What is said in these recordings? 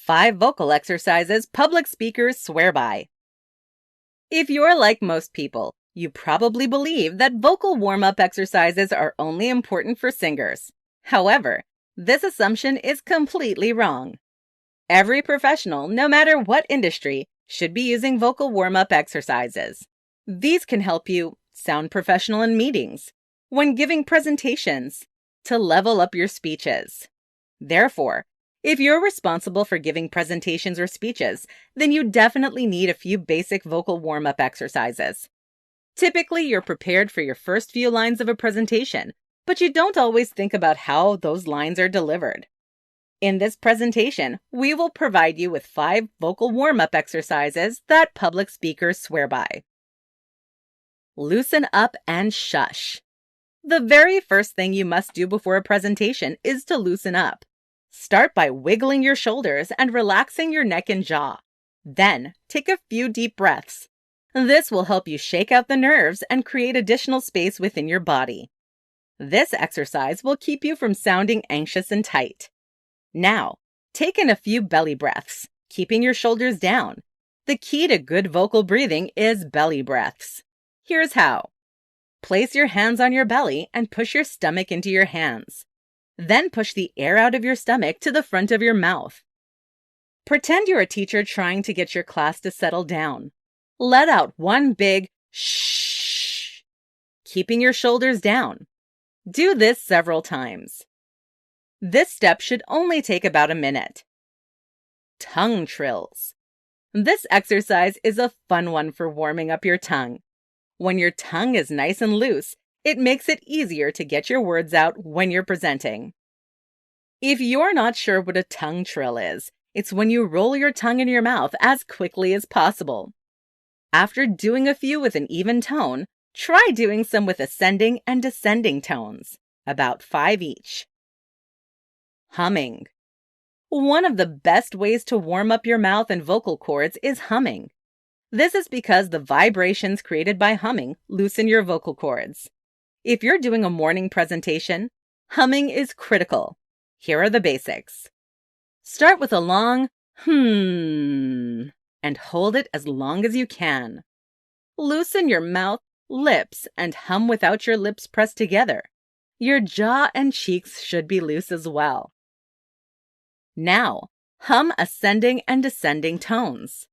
5 vocal exercises public speakers swear by. If you're like most people, you probably believe that vocal warm-up exercises are only important for singers. However, this assumption is completely wrong. Every professional, no matter what industry, should be using vocal warm-up exercises. These can help you sound professional in meetings, when giving presentations, to level up your speeches. Therefore, if you're responsible for giving presentations or speeches, then you definitely need a few basic vocal warm-up exercises. Typically, you're prepared for your first few lines of a presentation, but you don't always think about how those lines are delivered. In this presentation, we will provide you with 5 vocal warm-up exercises that public speakers swear by. Loosen up and shush. The very first thing you must do before a presentation is to loosen up. Start by wiggling your shoulders and relaxing your neck and jaw. Then, take a few deep breaths. This will help you shake out the nerves and create additional space within your body. This exercise will keep you from sounding anxious and tight. Now, take in a few belly breaths, keeping your shoulders down. The key to good vocal breathing is belly breaths. Here's how. Place your hands on your belly and push your stomach into your hands. Then push the air out of your stomach to the front of your mouth. Pretend you're a teacher trying to get your class to settle down. Let out one big shh, keeping your shoulders down. Do this several times. This step should only take about a minute. Tongue trills. This exercise is a fun one for warming up your tongue. When your tongue is nice and loose, it makes it easier to get your words out when you're presenting. If you're not sure what a tongue trill is, it's when you roll your tongue in your mouth as quickly as possible. After doing a few with an even tone, try doing some with ascending and descending tones, about 5 each. Humming. One of the best ways to warm up your mouth and vocal cords is humming. This is because the vibrations created by humming loosen your vocal cords. If you're doing a morning presentation, humming is critical. Here are the basics. Start with a long and hold it as long as you can. Loosen your mouth, lips, and hum without your lips pressed together. Your jaw and cheeks should be loose as well. Now, hum ascending and descending tones.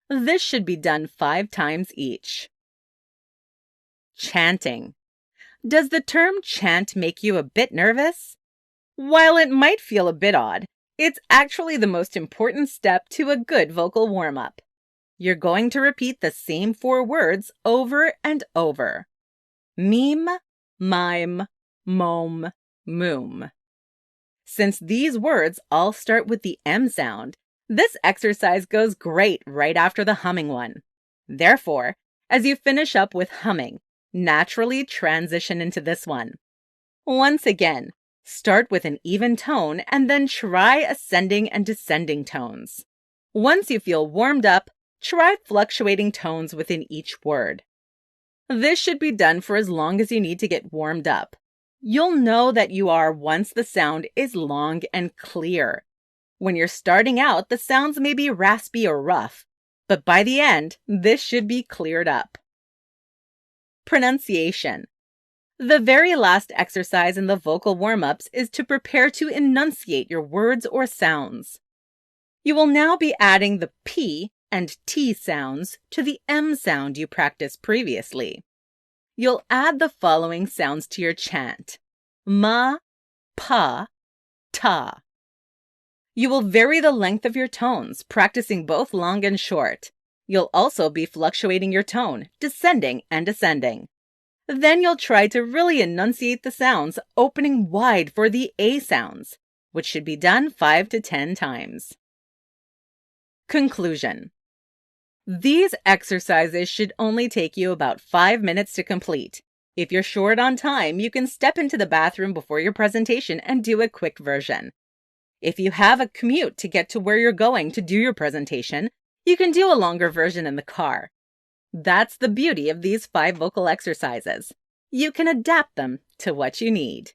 This should be done 5 times each. Chanting. Does the term chant make you a bit nervous? While it might feel a bit odd, it's actually the most important step to a good vocal warm-up. You're going to repeat the same 4 words over and over. Meme, mime, mome, moom. Since these words all start with the M sound, this exercise goes great right after the humming one. Therefore, as you finish up with humming, naturally transition into this one. Once again, start with an even tone and then try ascending and descending tones. Once you feel warmed up, try fluctuating tones within each word. This should be done for as long as you need to get warmed up. You'll know that you are once the sound is long and clear. When you're starting out, the sounds may be raspy or rough, but by the end, this should be cleared up. Pronunciation. The very last exercise in the vocal warm-ups is to prepare to enunciate your words or sounds. You will now be adding the P and T sounds to the M sound you practiced previously. You'll add the following sounds to your chant: ma, pa, ta. You will vary the length of your tones, practicing both long and short. You'll also be fluctuating your tone, descending and ascending. Then you'll try to really enunciate the sounds, opening wide for the A sounds, which should be done 5 to 10 times. Conclusion. These exercises should only take you about 5 minutes to complete. If you're short on time, you can step into the bathroom before your presentation and do a quick version. If you have a commute to get to where you're going to do your presentation, you can do a longer version in the car. That's the beauty of these 5 vocal exercises. You can adapt them to what you need.